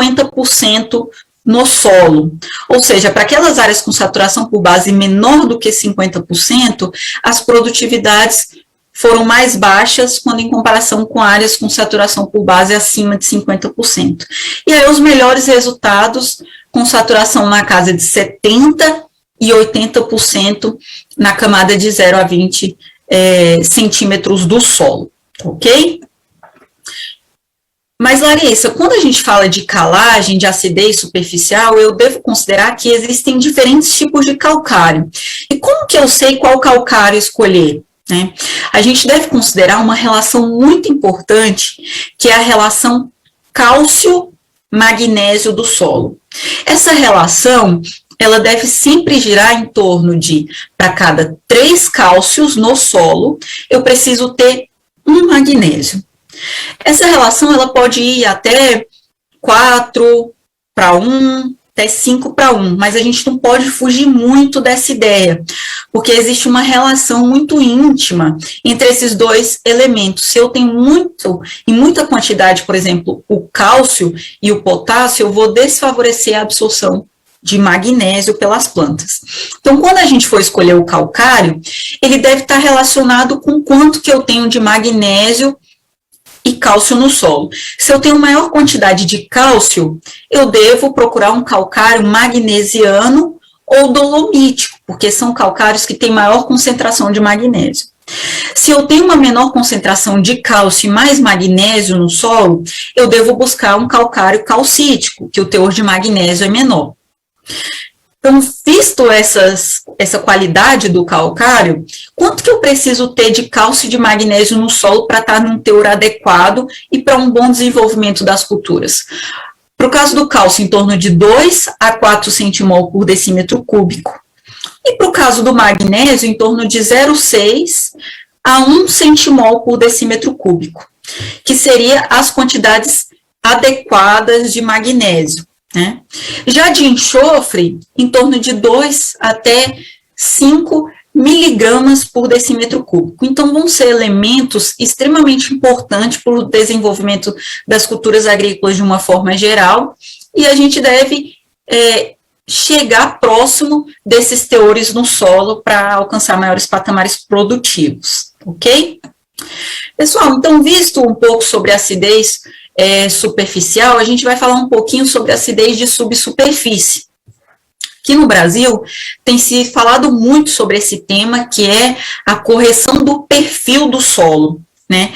50% no solo. Ou seja, para aquelas áreas com saturação por base menor do que 50%, as produtividades foram mais baixas quando em comparação com áreas com saturação por base acima de 50%. E aí os melhores resultados com saturação na casa de 70% e 80% na camada de 0 a 20 centímetros do solo, ok? Mas, Larissa, quando a gente fala de calagem, de acidez superficial, eu devo considerar que existem diferentes tipos de calcário. E como que eu sei qual calcário escolher? Né? A gente deve considerar uma relação muito importante, que é a relação cálcio-magnésio do solo. Essa relação, ela deve sempre girar em torno de, para cada 3 cálcios no solo, eu preciso ter 1 magnésio. Essa relação, ela pode ir até 4:1, até 5:1, mas a gente não pode fugir muito dessa ideia, porque existe uma relação muito íntima entre esses dois elementos. Se eu tenho em muita quantidade, por exemplo, o cálcio e o potássio, eu vou desfavorecer a absorção de magnésio pelas plantas. Então, quando a gente for escolher o calcário, ele deve estar relacionado com quanto que eu tenho de magnésio e cálcio no solo. Se eu tenho maior quantidade de cálcio, eu devo procurar um calcário magnesiano ou dolomítico, porque são calcários que têm maior concentração de magnésio. Se eu tenho uma menor concentração de cálcio e mais magnésio no solo, eu devo buscar um calcário calcítico, que o teor de magnésio é menor. Então, visto essa qualidade do calcário, quanto que eu preciso ter de cálcio e de magnésio no solo para estar num teor adequado e para um bom desenvolvimento das culturas? Para o caso do cálcio, em torno de 2 a 4 centimol por decímetro cúbico. E para o caso do magnésio, em torno de 0,6 a 1 centimol por decímetro cúbico, que seria as quantidades adequadas de magnésio. Né? Já de enxofre, em torno de 2 até 5 miligramas por decímetro cúbico. Então, vão ser elementos extremamente importantes para o desenvolvimento das culturas agrícolas de uma forma geral, e a gente deve chegar próximo desses teores no solo para alcançar maiores patamares produtivos, ok? Pessoal, então, visto um pouco sobre a acidez superficial, a gente vai falar um pouquinho sobre a acidez de subsuperfície. Aqui no Brasil, tem se falado muito sobre esse tema, que é a correção do perfil do solo, né?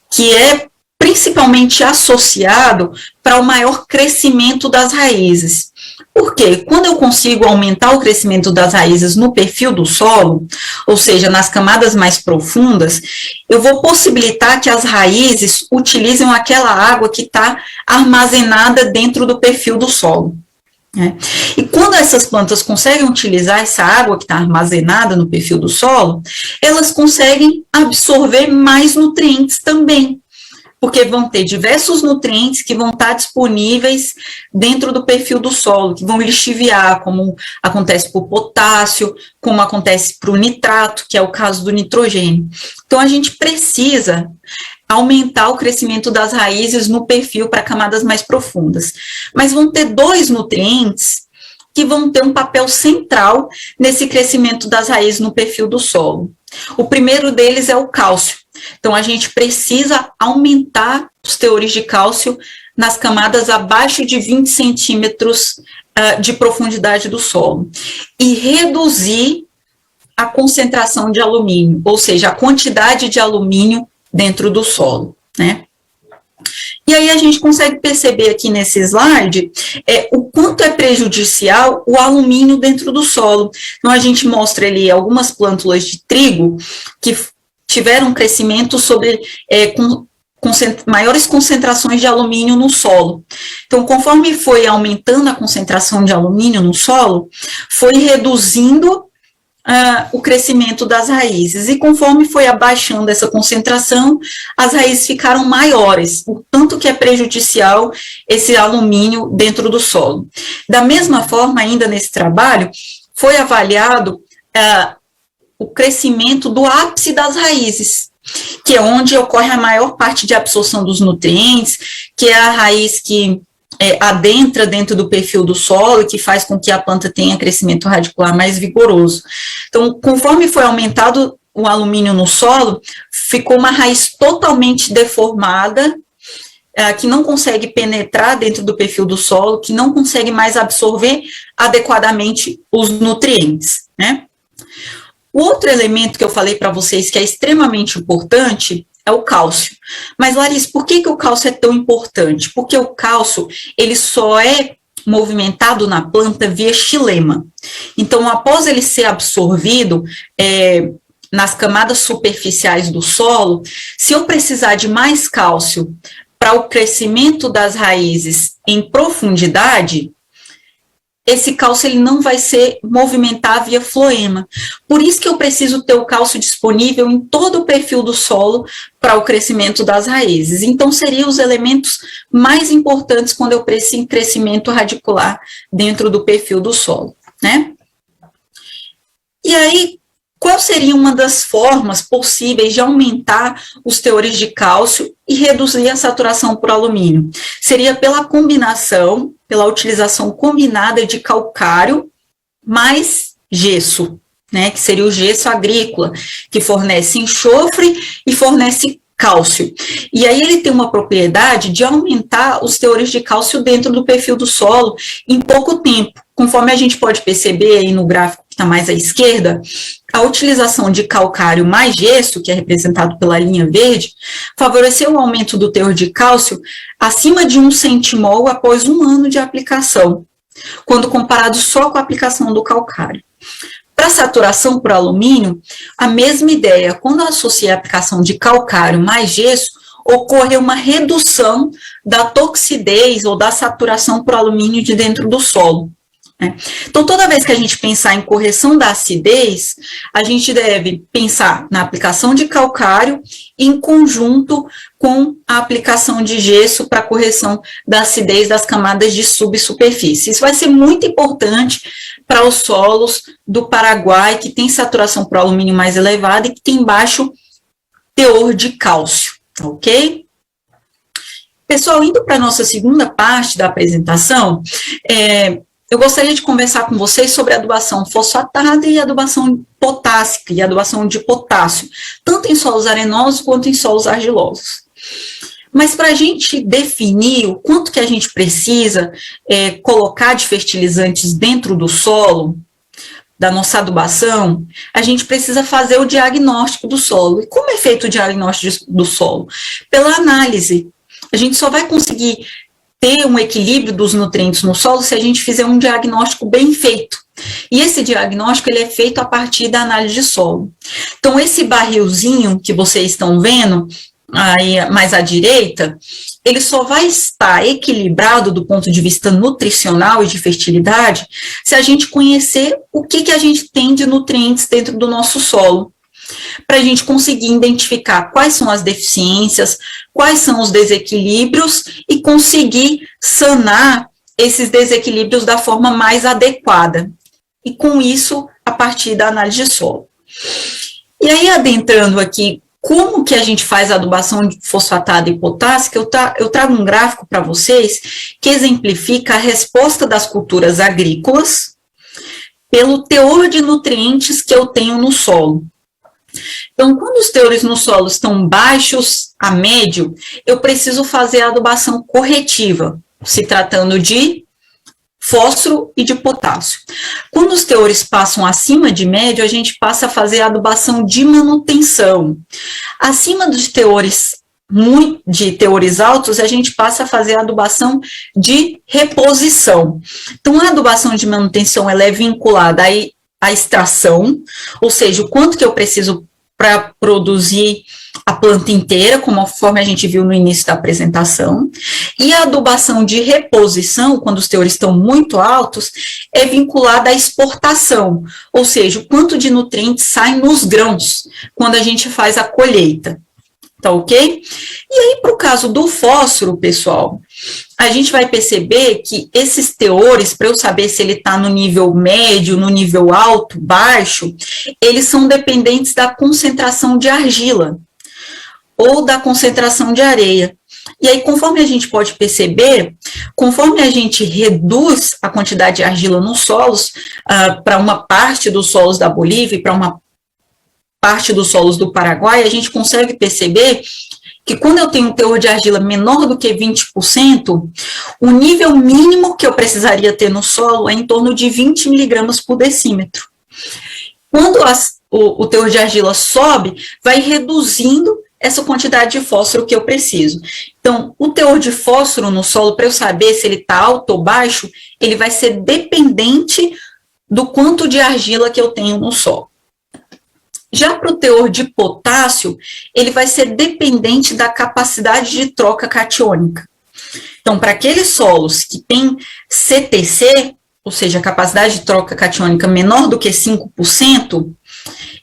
Que é principalmente associado para o maior crescimento das raízes. Por quê? Quando eu consigo aumentar o crescimento das raízes no perfil do solo, ou seja, nas camadas mais profundas, eu vou possibilitar que as raízes utilizem aquela água que está armazenada dentro do perfil do solo. Né? E quando essas plantas conseguem utilizar essa água que está armazenada no perfil do solo, elas conseguem absorver mais nutrientes também, porque vão ter diversos nutrientes que vão estar disponíveis dentro do perfil do solo, que vão lixiviar, como acontece para o potássio, como acontece para o nitrato, que é o caso do nitrogênio. Então, a gente precisa aumentar o crescimento das raízes no perfil para camadas mais profundas. Mas vão ter 2 nutrientes que vão ter um papel central nesse crescimento das raízes no perfil do solo. O primeiro deles é o cálcio. Então, a gente precisa aumentar os teores de cálcio nas camadas abaixo de 20 centímetros de profundidade do solo e reduzir a concentração de alumínio, ou seja, a quantidade de alumínio dentro do solo, né? E aí a gente consegue perceber aqui nesse slide o quanto é prejudicial o alumínio dentro do solo. Então, a gente mostra ali algumas plântulas de trigo que tiveram crescimento com maiores concentrações de alumínio no solo. Então, conforme foi aumentando a concentração de alumínio no solo, foi reduzindo o crescimento das raízes, e conforme foi abaixando essa concentração, as raízes ficaram maiores, o tanto que é prejudicial esse alumínio dentro do solo. Da mesma forma, ainda nesse trabalho, foi avaliado o crescimento do ápice das raízes, que é onde ocorre a maior parte de absorção dos nutrientes, que é a raiz que adentra dentro do perfil do solo e que faz com que a planta tenha crescimento radicular mais vigoroso. Então, conforme foi aumentado o alumínio no solo, ficou uma raiz totalmente deformada, que não consegue penetrar dentro do perfil do solo, que não consegue mais absorver adequadamente os nutrientes, né? O outro elemento que eu falei para vocês que é extremamente importante é o cálcio. Mas, Larissa, por que o cálcio é tão importante? Porque o cálcio, ele só é movimentado na planta via xilema. Então, após ele ser absorvido nas camadas superficiais do solo, se eu precisar de mais cálcio para o crescimento das raízes em profundidade, esse cálcio ele não vai ser movimentar via floema. Por isso que eu preciso ter o cálcio disponível em todo o perfil do solo para o crescimento das raízes. Então, seriam os elementos mais importantes quando eu preciso em crescimento radicular dentro do perfil do solo, né? E aí, qual seria uma das formas possíveis de aumentar os teores de cálcio e reduzir a saturação por alumínio? Seria pela combinação, pela utilização combinada de calcário mais gesso, né, que seria o gesso agrícola, que fornece enxofre e fornece cálcio. E aí ele tem uma propriedade de aumentar os teores de cálcio dentro do perfil do solo em pouco tempo. Conforme a gente pode perceber aí no gráfico que está mais à esquerda, a utilização de calcário mais gesso, que é representado pela linha verde, favoreceu o aumento do teor de cálcio acima de 1 centimol após 1 ano de aplicação, quando comparado só com a aplicação do calcário. Para saturação por alumínio, a mesma ideia. Quando eu associei a aplicação de calcário mais gesso, ocorreu uma redução da toxidez ou da saturação por alumínio de dentro do solo. Então, toda vez que a gente pensar em correção da acidez, a gente deve pensar na aplicação de calcário em conjunto com a aplicação de gesso para correção da acidez das camadas de subsuperfície. Isso vai ser muito importante para os solos do Paraguai, que tem saturação por alumínio mais elevada e que tem baixo teor de cálcio, ok? Pessoal, indo para a nossa segunda parte da apresentação, eu gostaria de conversar com vocês sobre adubação fosfatada e adubação potássica e adubação de potássio, tanto em solos arenosos quanto em solos argilosos. Mas para a gente definir o quanto que a gente precisa colocar de fertilizantes dentro do solo, da nossa adubação, a gente precisa fazer o diagnóstico do solo. E como é feito o diagnóstico do solo? Pela análise. A gente só vai conseguir ter um equilíbrio dos nutrientes no solo se a gente fizer um diagnóstico bem feito. E esse diagnóstico ele é feito a partir da análise de solo. Então, esse barrilzinho que vocês estão vendo, aí mais à direita, ele só vai estar equilibrado do ponto de vista nutricional e de fertilidade se a gente conhecer o que a gente tem de nutrientes dentro do nosso solo, para a gente conseguir identificar quais são as deficiências, quais são os desequilíbrios e conseguir sanar esses desequilíbrios da forma mais adequada. E com isso, a partir da análise de solo. E aí, adentrando aqui, como que a gente faz a adubação fosfatada e potássica, eu trago um gráfico para vocês que exemplifica a resposta das culturas agrícolas pelo teor de nutrientes que eu tenho no solo. Então, quando os teores no solo estão baixos a médio, eu preciso fazer a adubação corretiva, se tratando de fósforo e de potássio. Quando os teores passam acima de médio, a gente passa a fazer a adubação de manutenção. Acima dos teores altos, a gente passa a fazer a adubação de reposição. Então, a adubação de manutenção ela é vinculada à extração, ou seja, o quanto que eu preciso para produzir a planta inteira, conforme a gente viu no início da apresentação, e a adubação de reposição, quando os teores estão muito altos, é vinculada à exportação, ou seja, o quanto de nutrientes sai nos grãos, quando a gente faz a colheita, tá ok? E aí, para o caso do fósforo, pessoal, a gente vai perceber que esses teores, para eu saber se ele está no nível médio, no nível alto, baixo, eles são dependentes da concentração de argila ou da concentração de areia. E aí, conforme a gente pode perceber, conforme a gente reduz a quantidade de argila nos solos, para uma parte dos solos da Bolívia e para uma parte dos solos do Paraguai, a gente consegue perceber que quando eu tenho um teor de argila menor do que 20%, o nível mínimo que eu precisaria ter no solo é em torno de 20 miligramas por decímetro. Quando o teor de argila sobe, vai reduzindo essa quantidade de fósforo que eu preciso. Então, o teor de fósforo no solo, para eu saber se ele está alto ou baixo, ele vai ser dependente do quanto de argila que eu tenho no solo. Já para o teor de potássio, ele vai ser dependente da capacidade de troca catiônica. Então, para aqueles solos que têm CTC, ou seja, a capacidade de troca catiônica menor do que 5%,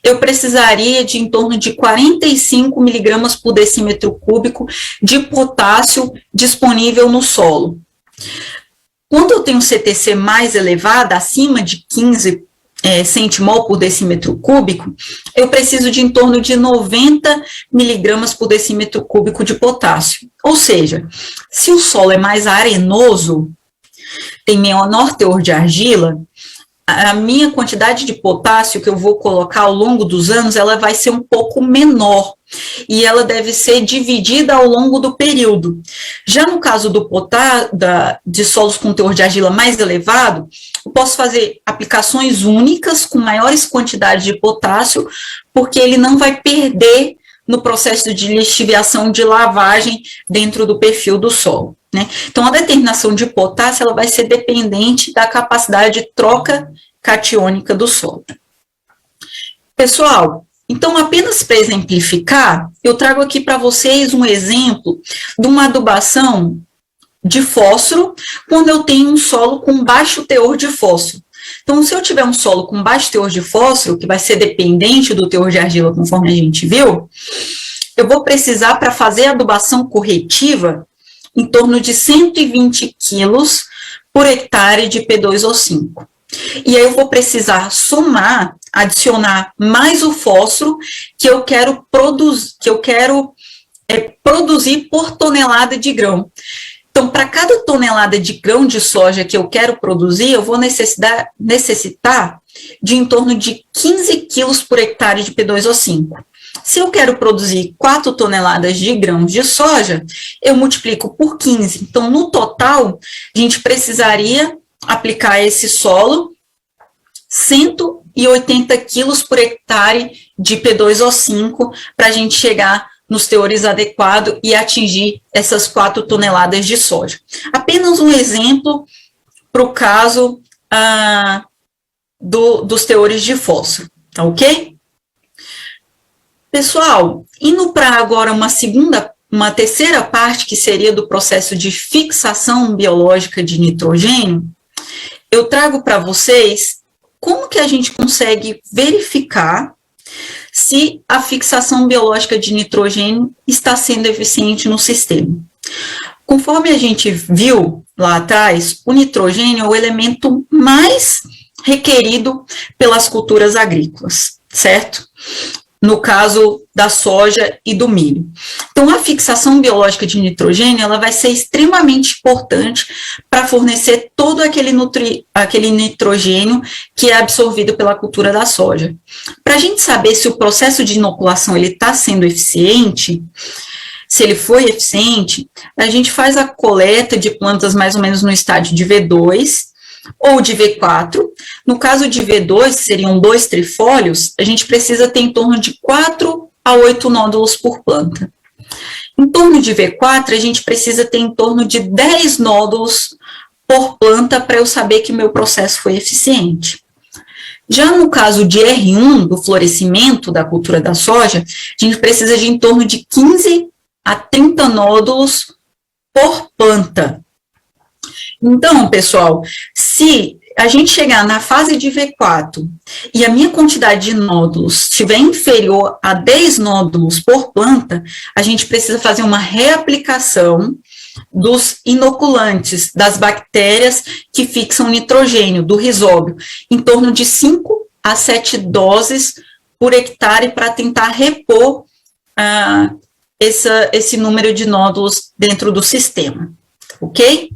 eu precisaria de em torno de 45 miligramas por decímetro cúbico de potássio disponível no solo. Quando eu tenho CTC mais elevada, acima de 15 centimol por decímetro cúbico, eu preciso de em torno de 90 miligramas por decímetro cúbico de potássio. Ou seja, se o solo é mais arenoso, tem menor teor de argila, a minha quantidade de potássio que eu vou colocar ao longo dos anos, ela vai ser um pouco menor, e ela deve ser dividida ao longo do período. Já no caso de solos com teor de argila mais elevado, eu posso fazer aplicações únicas com maiores quantidades de potássio, porque ele não vai perder no processo de lixiviação de lavagem dentro do perfil do solo, né? Então, a determinação de potássio ela vai ser dependente da capacidade de troca catiônica do solo. Pessoal, então, apenas para exemplificar, eu trago aqui para vocês um exemplo de uma adubação de fósforo quando eu tenho um solo com baixo teor de fósforo. Então, se eu tiver um solo com baixo teor de fósforo, que vai ser dependente do teor de argila, conforme a gente viu, eu vou precisar, para fazer a adubação corretiva, em torno de 120 quilos por hectare de P2O5. E aí eu vou precisar somar, adicionar mais o fósforo que eu quero produzir por tonelada de grão. Então, para cada tonelada de grão de soja que eu quero produzir, eu vou necessitar de em torno de 15 quilos por hectare de P2O5. Se eu quero produzir 4 toneladas de grãos de soja, eu multiplico por 15. Então, no total, a gente precisaria aplicar a esse solo 180 quilos por hectare de P2O5 para a gente chegar nos teores adequados e atingir essas 4 toneladas de soja. Apenas um exemplo para o caso dos teores de fósforo, tá ok? Pessoal, indo para agora uma terceira parte, que seria do processo de fixação biológica de nitrogênio, eu trago para vocês como que a gente consegue verificar se a fixação biológica de nitrogênio está sendo eficiente no sistema. Conforme a gente viu lá atrás, o nitrogênio é o elemento mais requerido pelas culturas agrícolas, certo? No caso da soja e do milho. Então, a fixação biológica de nitrogênio, ela vai ser extremamente importante para fornecer todo aquele nitrogênio que é absorvido pela cultura da soja. Para a gente saber se o processo de inoculação está sendo eficiente, se ele foi eficiente, a gente faz a coleta de plantas mais ou menos no estágio de V2 ou de V4. No caso de V2, seriam 2 trifólios, a gente precisa ter em torno de 4 a 8 nódulos por planta. Em torno de V4, a gente precisa ter em torno de 10 nódulos por planta para eu saber que o meu processo foi eficiente. Já no caso de R1, do florescimento da cultura da soja, a gente precisa de em torno de 15 a 30 nódulos por planta. Então, pessoal, se a gente chegar na fase de V4 e a minha quantidade de nódulos estiver inferior a 10 nódulos por planta, a gente precisa fazer uma reaplicação dos inoculantes, das bactérias que fixam nitrogênio, do rizóbio, em torno de 5 a 7 doses por hectare para tentar repor esse número de nódulos dentro do sistema, ok?